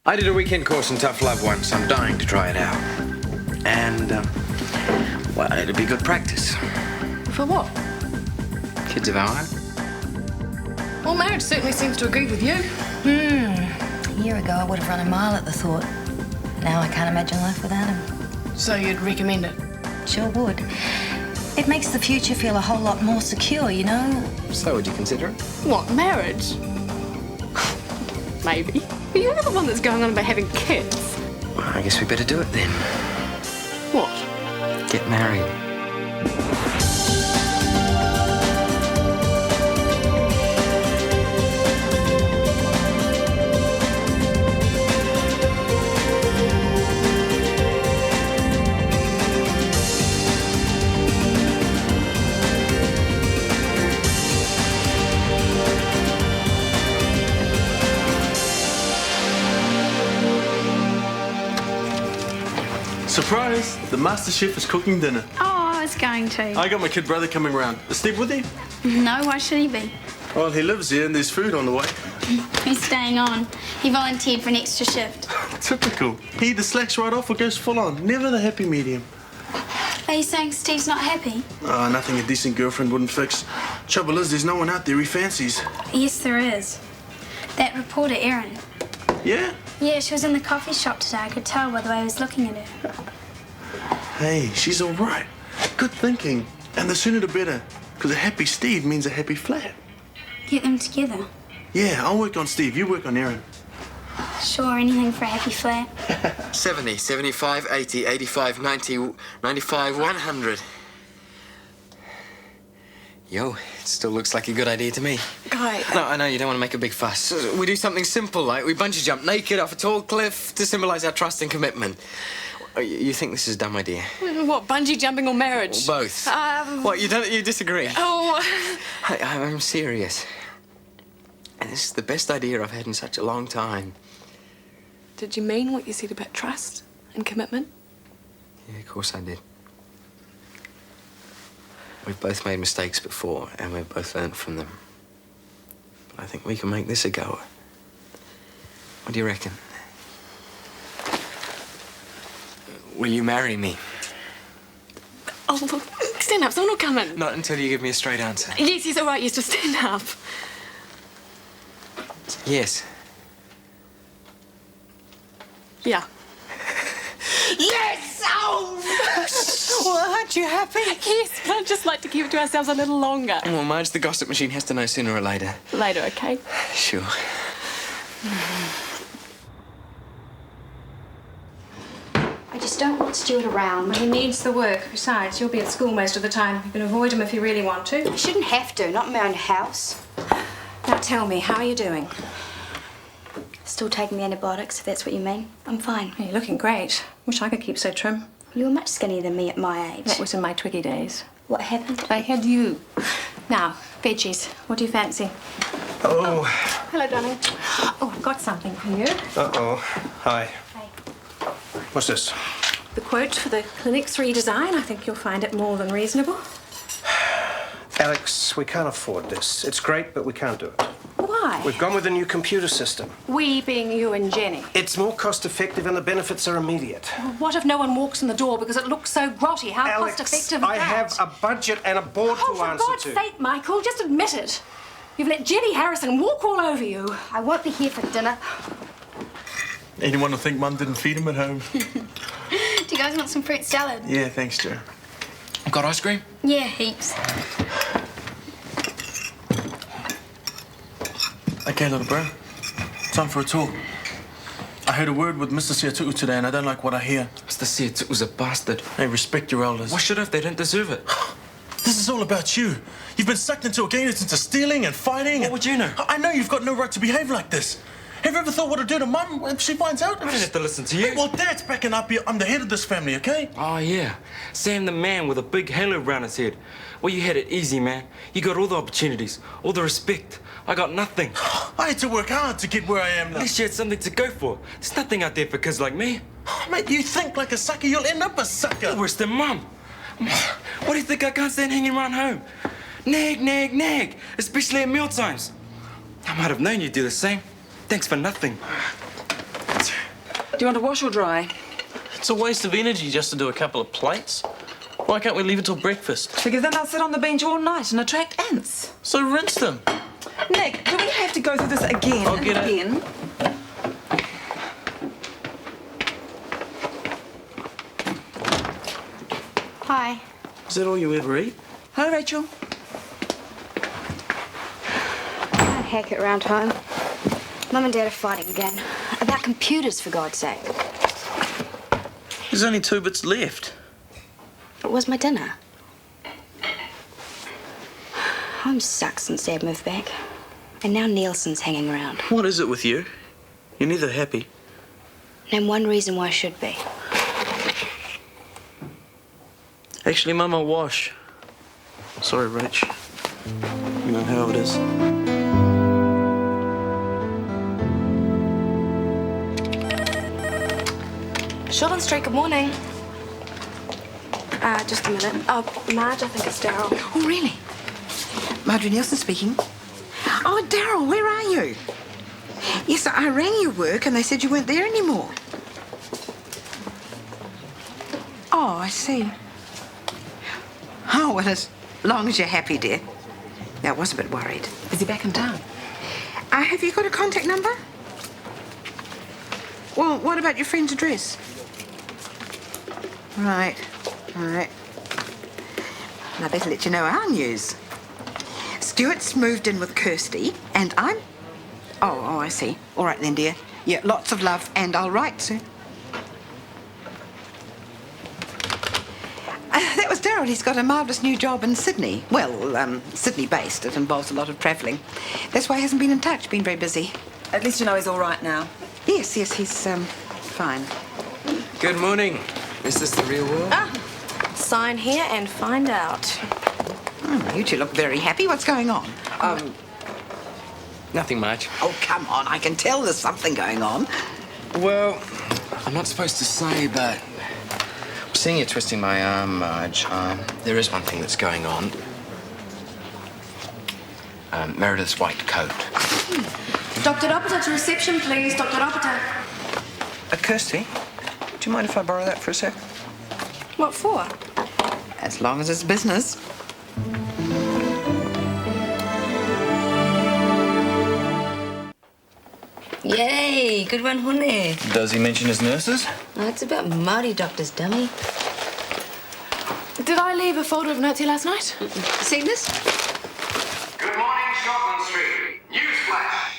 I did a weekend course in tough love once. I'm dying to try it out. And, well, it'd be good practice. For what? Kids of our own. Well, marriage certainly seems to agree with you. A year ago, I would have run a mile at the thought. Now I can't imagine life without him. So you'd recommend it? Sure would. It makes the future feel a whole lot more secure, you know? So, would you consider it? What, marriage? Maybe. But you're the one that's going on about having kids. Well, I guess we better do it then. What? Get married. Surprise! The master chef is cooking dinner. Oh, I was going to. I got my kid brother coming round. Is Steve with you? No, why should he be? Well, he lives here and there's food on the way. He's staying on. He volunteered for an extra shift. Typical. He either slacks right off or goes full on. Never the happy medium. Are you saying Steve's not happy? Oh, nothing a decent girlfriend wouldn't fix. Trouble is, there's no one out there he fancies. Yes, there is. That reporter, Erin. Yeah? Yeah, she was in the coffee shop today. I could tell by the way I was looking at her. Hey, she's all right. Good thinking. And the sooner the better. Because a happy Steve means a happy flat. Get them together. Yeah, I'll work on Steve. You work on Erin. Sure, anything for a happy flat. 70, 75, 80, 85, 90, 95, 100. Yo, it still looks like a good idea to me. Guy. No, I know you don't want to make a big fuss. We do something simple, like we bungee jump naked off a tall cliff to symbolize our trust and commitment. You think this is a dumb idea? What, bungee jumping or marriage? Well, both. What, you disagree? Oh. I'm serious. And this is the best idea I've had in such a long time. Did you mean what you said about trust and commitment? Yeah, of course I did. We've both made mistakes before, and we've both learned from them. But I think we can make this a goer. What do you reckon? Will you marry me? Oh, look, stand up, someone will come in. Not until you give me a straight answer. Yes, all right, yes, just stand up. Yes. Yeah. Yes! Oh! Well, aren't you happy? Yes, but I'd just like to keep it to ourselves a little longer. Well, Marge, the gossip machine has to know sooner or later. Later, okay? Sure. I just don't want Stuart around when he needs the work. Besides, you'll be at school most of the time. You can avoid him if you really want to. I shouldn't have to, not in my own house. Now tell me, how are you doing? Still taking the antibiotics, if that's what you mean. I'm fine. You're looking great. Wish I could keep so trim. You were much skinnier than me at my age. That was in my Twiggy days. What happened? I had you. Now, veggies. What do you fancy? Oh. Hello, darling. Oh, I've got something for you. Uh-oh. Hi. Hey. What's this? The quote for the clinic's redesign. I think you'll find it more than reasonable. Alex, we can't afford this. It's great, but we can't do it. Why? We've gone with a new computer system. We being you and Jenny. It's more cost-effective and the benefits are immediate. Well, what if no one walks in the door because it looks so grotty? How Alex, cost-effective is I that? have a budget and a board Oh, to for answer God's to. sake, Michael, just admit it. You've let Jenny Harrison walk all over you. I won't be here for dinner. Anyone will think Mum didn't feed him at home. Do you guys want some fruit salad? Yeah, thanks, Joe. Got ice cream? Yeah, heaps. Okay, little bro. Time for a talk. I heard a word with Mr. Siatu'u today, and I don't like what I hear. Mr. Seat was a bastard. Hey, respect your elders. Why should I if they didn't deserve it? This is all about you. You've been sucked into a game that's into stealing and fighting. What would you know? I know you've got no right to behave like this. Have you ever thought what it'd do to Mum if she finds out? I don't have to listen to you. Hey, well, Dad's backing up here. I'm the head of this family, okay? Oh, yeah. Sam the man with a big halo around his head. Well, you had it easy, man. You got all the opportunities, all the respect. I got nothing. I had to work hard to get where I am now. At least you had something to go for. There's nothing out there for kids like me. Mate, you think like a sucker, you'll end up a sucker. You're worse than Mum. What do you think I can't stand hanging around home? Nag, nag, nag. Especially at meal times. I might have known you'd do the same. Thanks for nothing. Do you want to wash or dry? It's a waste of energy just to do a couple of plates. Why can't we leave it till breakfast? Because then they'll sit on the bench all night and attract ants. So rinse them. Nick, do we have to go through this again I'll and get it. again? Hi. Is that all you ever eat? Hello, Rachel. Can't hack it round home. Mum and Dad are fighting again. About computers, for God's sake. There's only 2 bits left. It was my dinner. Home sucks since Dad moved back. And now Nielsen's hanging around. What is it with you? You're neither happy. Name one reason why I should be. Actually, Mum, I'll wash. Sorry, Rach. You know how it is. Shortland Street, good morning. Just a minute. Marge, I think it's Daryl. Oh, really? Marjorie Nielsen speaking. Oh, Daryl, where are you? Yes, I rang your work and they said you weren't there anymore. Oh, I see. Oh, well, as long as you're happy, dear. Yeah, I was a bit worried. Is he back in town? Have you got a contact number? Well, what about your friend's address? Right. I better let you know our news. Stuart's moved in with Kirsty, and I'm... Oh, I see. All right then, dear. Yeah, lots of love, and I'll write soon. That was Daryl. He's got a marvellous new job in Sydney. Well, Sydney-based. It involves a lot of travelling. That's why he hasn't been in touch, been very busy. At least you know he's all right now. Yes, he's, fine. Good morning. Is this the real world? Sign here and find out. You two look very happy. What's going on? Nothing much. Oh, come on. I can tell there's something going on. Well, I'm not supposed to say, but seeing you twisting my arm, Marge, there is one thing that's going on. Meredith's white coat. Dr. Opiter to reception, please. Dr. Opiter. Kirsty, do you mind if I borrow that for a sec? What for? As long as it's business. Yay, good one, honey. Does he mention his nurses? No, it's about Māori doctors, dummy. Did I leave a folder of notes here last night? Seen this? Good morning, Shortland Street. Newsflash.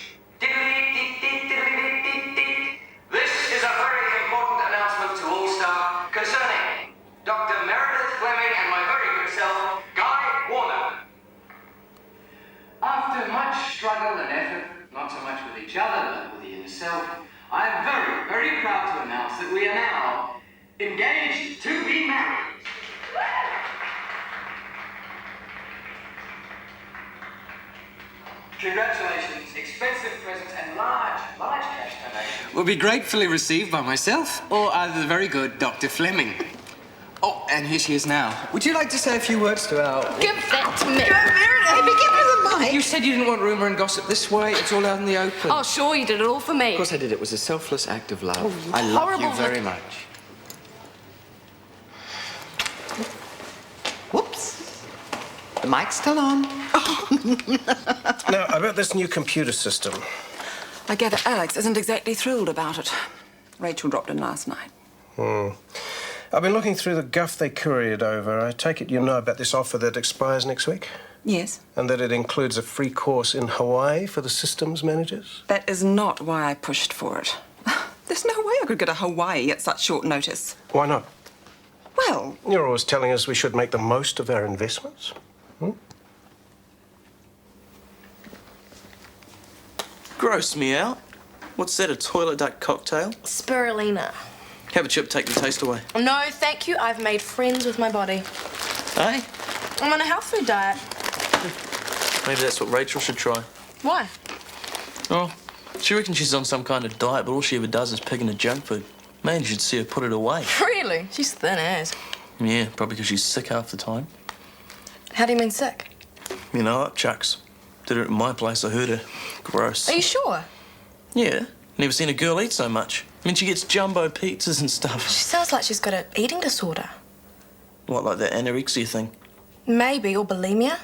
This is a very important announcement to all staff concerning Dr. Meredith Fleming and my very good self, Guy Warner. After much struggle and effort, not so much with each other, but with the inner self, I am very, very proud to announce that we are now engaged to be married. Congratulations, expensive presents and large cash donations. Will be gratefully received by myself or either the very good Dr. Fleming. Oh, and here she is now. Would you like to say a few words to our... Give that to me. Give me the mic. You said you didn't want rumour and gossip this way. It's all out in the open. Oh, sure, you did it all for me. Of course I did. It was a selfless act of love. I love you horrible very look. much. Whoops. The mic's still on. Now, about this new computer system. I gather Alex isn't exactly thrilled about it. Rachel dropped in last night. I've been looking through the guff they couriered over. I take it you know about this offer that expires next week? Yes. And that it includes a free course in Hawaii for the systems managers? That is not why I pushed for it. There's no way I could go to Hawaii at such short notice. Why not? Well, You're always telling us we should make the most of our investments. Gross me out. What's that, a toilet duck cocktail? Spirulina. Have a chip, take the taste away. No, thank you. I've made friends with my body. Hey? I'm on a health food diet. Maybe that's what Rachel should try. Why? Oh, she reckons she's on some kind of diet, but all she ever does is pick into junk food. Man, you should see her put it away. Really? She's thin as. Yeah, probably because she's sick half the time. How do you mean sick? You know, upchucks. Did it at my place, I heard her. Gross. Are you sure? Yeah, never seen a girl eat so much. I mean, she gets jumbo pizzas and stuff. She sounds like she's got an eating disorder. What, like that anorexia thing? Maybe, or bulimia.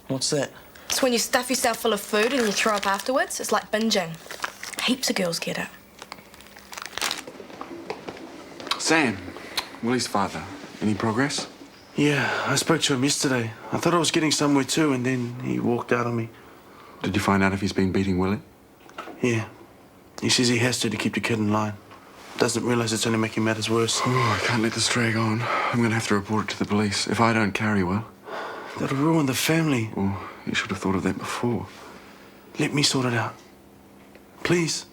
What's that? It's when you stuff yourself full of food and you throw up afterwards. It's like binging. Heaps of girls get it. Sam, Willie's father, any progress? Yeah, I spoke to him yesterday. I thought I was getting somewhere too, and then he walked out on me. Did you find out if he's been beating Willie? Yeah. He says he has to keep the kid in line. Doesn't realise it's only making matters worse. Oh, I can't let this drag on. I'm going to have to report it to the police. If I don't carry well. That'll ruin the family. Oh, you should have thought of that before. Let me sort it out. Please.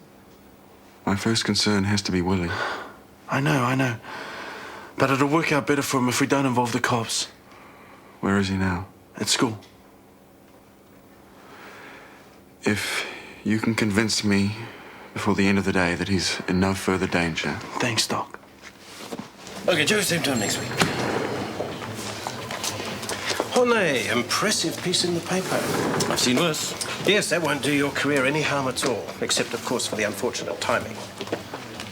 My first concern has to be Willie. I know. But it'll work out better for him if we don't involve the cops. Where is he now? At school. If you can convince me before the end of the day that he's in no further danger. Thanks, Doc. OK, Joe, same time next week. Honey, impressive piece in the paper. I've seen worse. Yes, that won't do your career any harm at all, except, of course, for the unfortunate timing.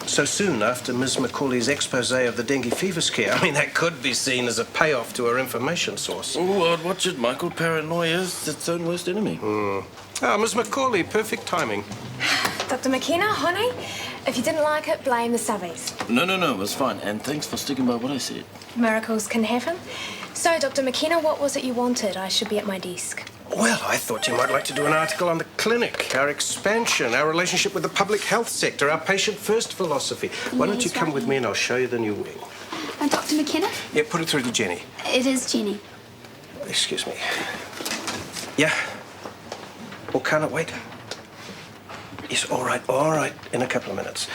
So soon after Ms. Macaulay's expose of the dengue fever scare, I mean, that could be seen as a payoff to her information source. Oh, I'd watch it, Michael. Paranoia is its own worst enemy. Ms. Macaulay, perfect timing. Dr. McKenna, honey, if you didn't like it, blame the subbies. No, it was fine. And thanks for sticking by what I said. Miracles can happen. So, Dr. McKenna, what was it you wanted? I should be at my desk. Well, I thought you might like to do an article on the clinic, our expansion, our relationship with the public health sector, our patient-first philosophy. Why don't you come with me and I'll show you the new wing? Dr. McKenna? Yeah, put it through to Jenny. It is Jenny. Excuse me. Yeah? Or can it wait? Yes, all right, in a couple of minutes.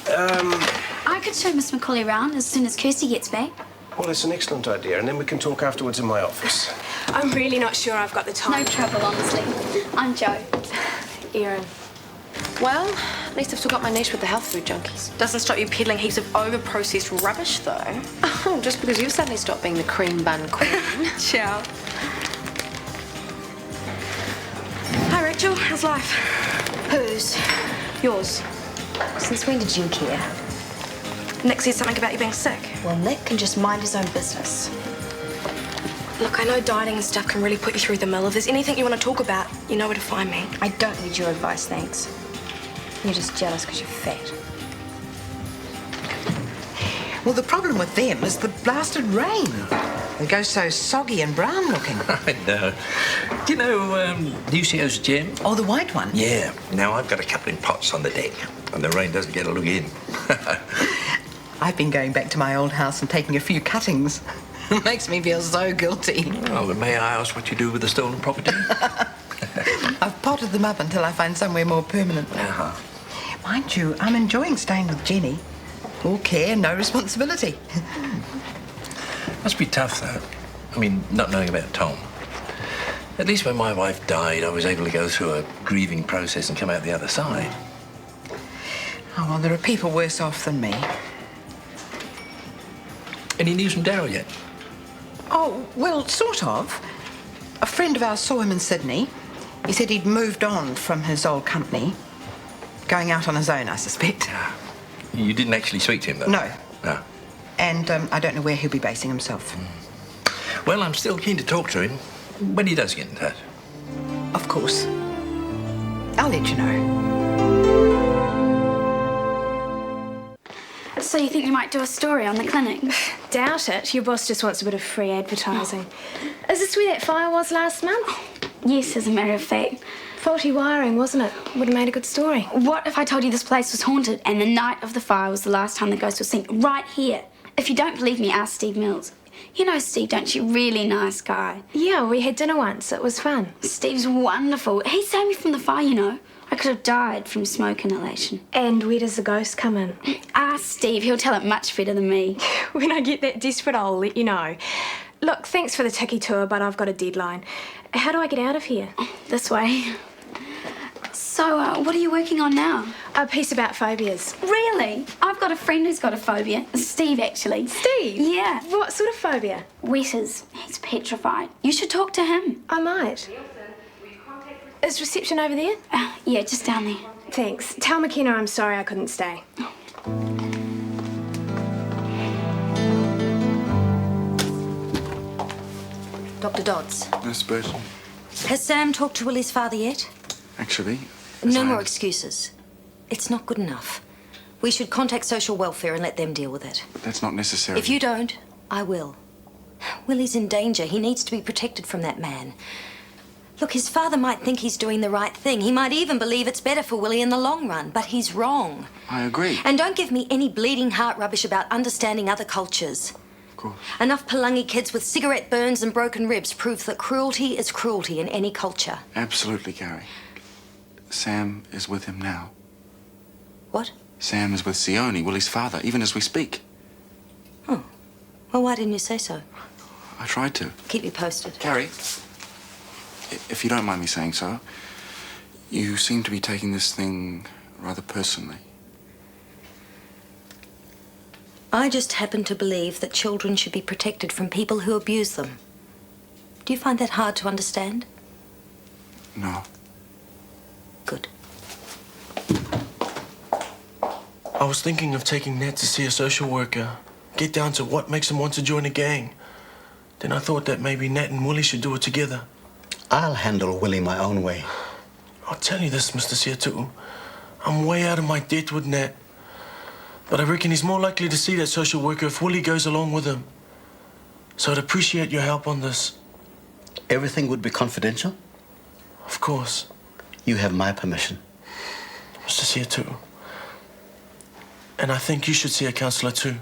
I could show Miss Macaulay around as soon as Kirsty gets back. Well, it's an excellent idea, and then we can talk afterwards in my office. I'm really not sure I've got the time. No trouble, honestly. I'm Jo. Erin. Well, at least I've still got my niche with the health food junkies. Doesn't stop you peddling heaps of over-processed rubbish, though. Oh, just because you've suddenly stopped being the cream bun queen. Ciao. Hi, Rachel. How's life? Whose? Yours. Since when did you care? Nick said something about you being sick. Well, Nick can just mind his own business. Look, I know dieting and stuff can really put you through the mill. If there's anything you want to talk about, you know where to find me. I don't need your advice, thanks. You're just jealous because you're fat. Well, the problem with them is the blasted rain. They go so soggy and brown looking. I know. Do you know Lucio's gym? Oh, the white one? Yeah. Now, I've got a couple in pots on the deck, and the rain doesn't get a look in. I've been going back to my old house and taking a few cuttings. It makes me feel so guilty. Oh, but may I ask what you do with the stolen property? I've potted them up until I find somewhere more permanent. Uh-huh. Mind you, I'm enjoying staying with Jenny. All care, no responsibility. Must be tough, though. I mean, not knowing about Tom. At least when my wife died, I was able to go through a grieving process and come out the other side. Oh, well, there are people worse off than me. Any news from Darryl yet? Oh, well, sort of. A friend of ours saw him in Sydney. He said he'd moved on from his old company. Going out on his own, I suspect. You didn't actually speak to him, though? No. No. And I don't know where he'll be basing himself. Well, I'm still keen to talk to him when he does get in touch. Of course. I'll let you know. So you think you might do a story on the clinic? Doubt it. Your boss just wants a bit of free advertising. Is this where that fire was last month? Yes, as a matter of fact. Faulty wiring, wasn't it? Would have made a good story. What if I told you this place was haunted and the night of the fire was the last time the ghost was seen? Right here. If you don't believe me, ask Steve Mills. You know Steve, don't you? Really nice guy. Yeah, we had dinner once. It was fun. Steve's wonderful. He saved me from the fire, you know. I could have died from smoke inhalation. And where does the ghost come in? Ask Steve. He'll tell it much better than me. When I get that desperate, I'll let you know. Look, thanks for the tiki tour, but I've got a deadline. How do I get out of here? This way. So, what are you working on now? A piece about phobias. Really? I've got a friend who's got a phobia. Steve, actually. Steve? Yeah. What sort of phobia? Wetters. He's petrified. You should talk to him. I might. Is reception over there? Yeah, just down there. Thanks. Tell McKenna I'm sorry I couldn't stay. Dr. Dodds, Miss Burton. has Sam talked to Willie's father yet? Actually, No more excuses. It's not good enough. We should contact social welfare and let them deal with it. but that's not necessary. If you don't, I will. Willie's in danger. He needs to be protected from that man. Look, his father might think he's doing the right thing. He might even believe it's better for Willie in the long run, but he's wrong. I agree. And don't give me any bleeding heart rubbish about understanding other cultures. Of course. Enough Palangi kids with cigarette burns and broken ribs prove that cruelty is cruelty in any culture. Absolutely, Carrie. Sam is with him now. What? Sam is with Sione, Willie's father, even as we speak. Oh. Well, why didn't you say so? I tried to. Keep me posted. Carrie, if you don't mind me saying so, you seem to be taking this thing rather personally. I just happen to believe that children should be protected from people who abuse them. Do you find that hard to understand? No. Good. I was thinking of taking Ned to see a social worker. Get down to what makes him want to join a gang. Then I thought that maybe Nat and Willie should do it together. I'll handle Willie my own way. I'll tell you this, Mr. Siatu'u. I'm way out of my depth with Nat. But I reckon he's more likely to see that social worker if Willie goes along with him. So I'd appreciate your help on this. Everything would be confidential? Of course. You have my permission. Mr. Siatu'u. And I think you should see a counsellor too.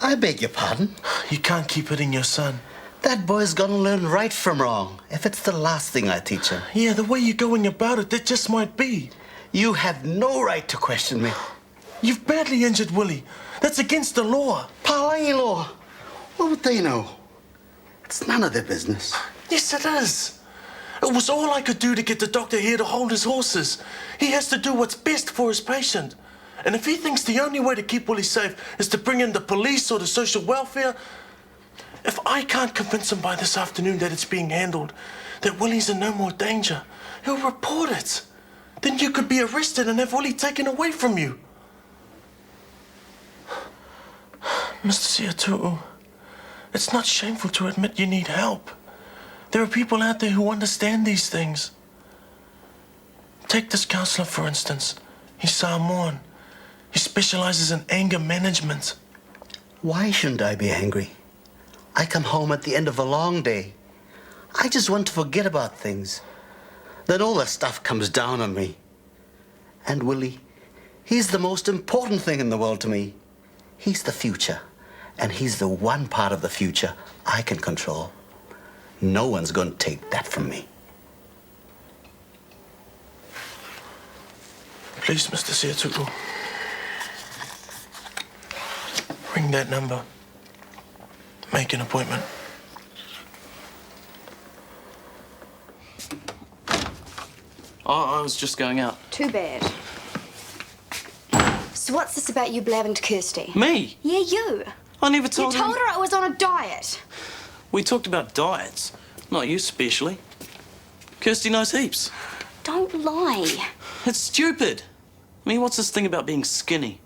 I beg your pardon? You can't keep hitting your son. That boy's gonna learn right from wrong, if it's the last thing I teach him. Yeah, the way you're going about it, that just might be. You have no right to question me. You've badly injured Willie. That's against the law. Palangi law. What would they know? It's none of their business. Yes, it is. It was all I could do to get the doctor here to hold his horses. He has to do what's best for his patient. And if he thinks the only way to keep Willie safe is to bring in the police or the social welfare, if I can't convince him by this afternoon that it's being handled, that Willie's in no more danger, he'll report it. Then you could be arrested and have Willie taken away from you. Mr. Siatu'u, it's not shameful to admit you need help. There are people out there who understand these things. Take this counselor, for instance. He's Samoan. He specializes in anger management. Why shouldn't I be angry? I come home at the end of a long day. I just want to forget about things. Then all the stuff comes down on me. And Willie, he's the most important thing in the world to me. He's the future. And he's the one part of the future I can control. No one's going to take that from me. Please, Mr. Siatu'u. Ring that number. Make an appointment. I was just going out. Too bad. So what's this about you blabbing to Kirsty? Me? Yeah, you. I never told You told her I was on a diet. We talked about diets. Not you specially. Kirsty knows heaps. Don't lie. It's stupid. I mean, what's this thing about being skinny?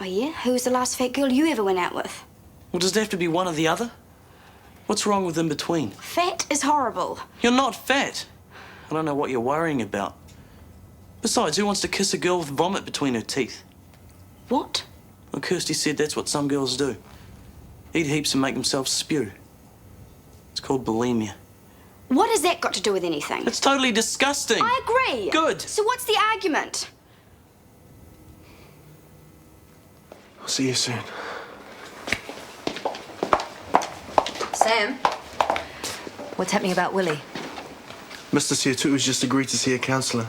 Oh, yeah? Who was the last fat girl you ever went out with? Well, does it have to be one or the other? What's wrong with in between? Fat is horrible. You're not fat. I don't know what you're worrying about. Besides, who wants to kiss a girl with vomit between her teeth? What? Well, Kirsty said that's what some girls do. Eat heaps and make themselves spew. It's called bulimia. What has that got to do with anything? It's totally disgusting. I agree. Good. So what's the argument? I'll see you soon. Sam, what's happening about Willie? Mr. Siatu'u's just agreed to see a counsellor.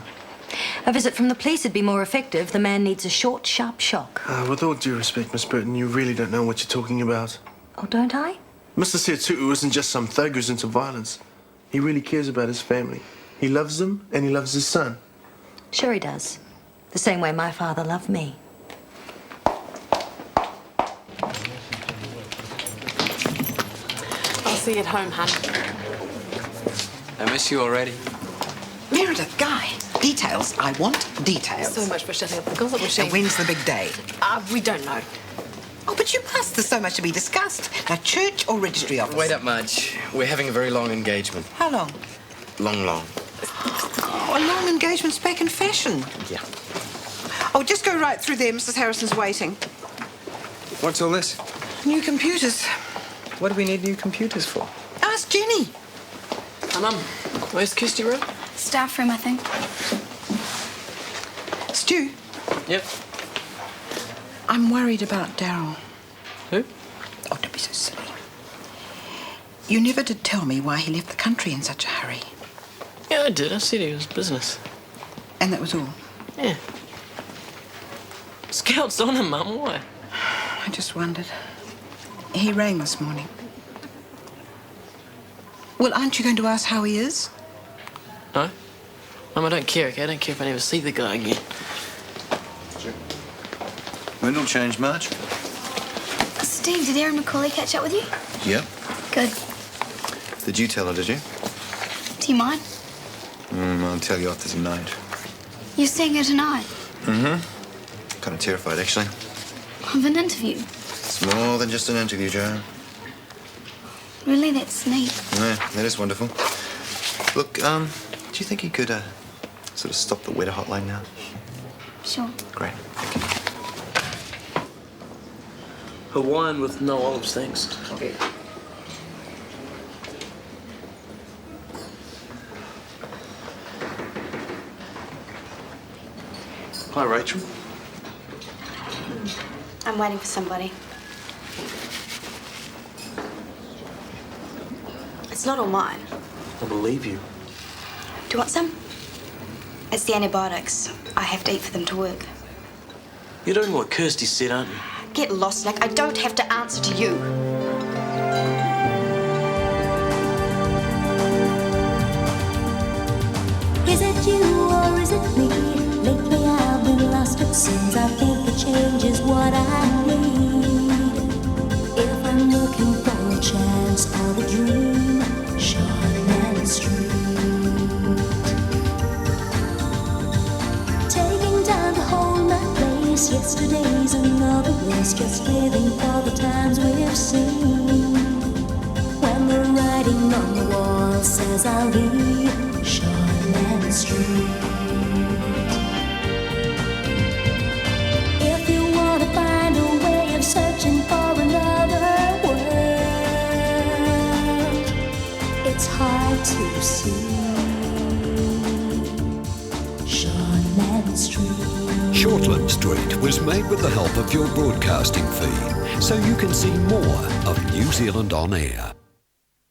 A visit from the police would be more effective. The man needs a short, sharp shock. With all due respect, Miss Burton, you really don't know what you're talking about. Oh, don't I? Mr. Siatu'u isn't just some thug who's into violence. He really cares about his family. He loves them and he loves his son. Sure he does. The same way my father loved me. I'll see you at home, hun. I miss you already. Meredith, Guy, Details. I want details. So much for shutting up the gossip machine. And when's the big day? We don't know. Oh, but you must. There's so much to be discussed. Now, church or registry office? Wait up, Madge. We're having a very long engagement. How long? Long. Oh, a long engagement's back in fashion. Yeah. Oh, just go right through there. Mrs. Harrison's waiting. What's all this? New computers. What do we need new computers for? Ask Jenny. Mum, where's Kirsty room? Staff room, I think. Stu, Yep. I'm worried about Darryl. Who? Oh, don't be so silly. You never did tell me why he left the country in such a hurry. Yeah, I did. I said it was business. And that was all? Yeah. Scout's on him, Mum. Why? I just wondered. He rang this morning. Well, aren't you going to ask how he is? No. Mum, I don't care, okay? I don't care if I never see the guy again. Wind'll change much? Steve, did Erin McCauley catch up with you? Yep. Good. Did you tell her, did you? Do you mind? I'll tell you after tonight. You're seeing her tonight? Mm-hmm. Kind of terrified, actually. Of an interview? It's more than just an interview, Joe. Really? That's neat. Yeah, that is wonderful. Look, do you think you could, sort of stop the wetter hotline now? Sure. Great. Hawaiian with no olives, thanks. Okay. Hi, Rachel. I'm waiting for somebody. It's not all mine. I believe you. Do you want some? It's the antibiotics. I have to eat for them to work. You're doing what Kirsty said, aren't you? Get lost, Nick. I don't have to answer to you. Is it you or is it me? Lately I've been lost, it seems. I think the change is what I need. If I'm looking for a chance or a dream, Shortland Street. Taking time to hold my place. Yesterday's another race, just living for the times we've seen. When the writing on the wall says I'll be Shortland Street. If you want to find a way of searching for another world, it's hard to see. Shortland Street. Shortland Street was made with the help of your broadcasting fee, so you can see more of New Zealand On Air.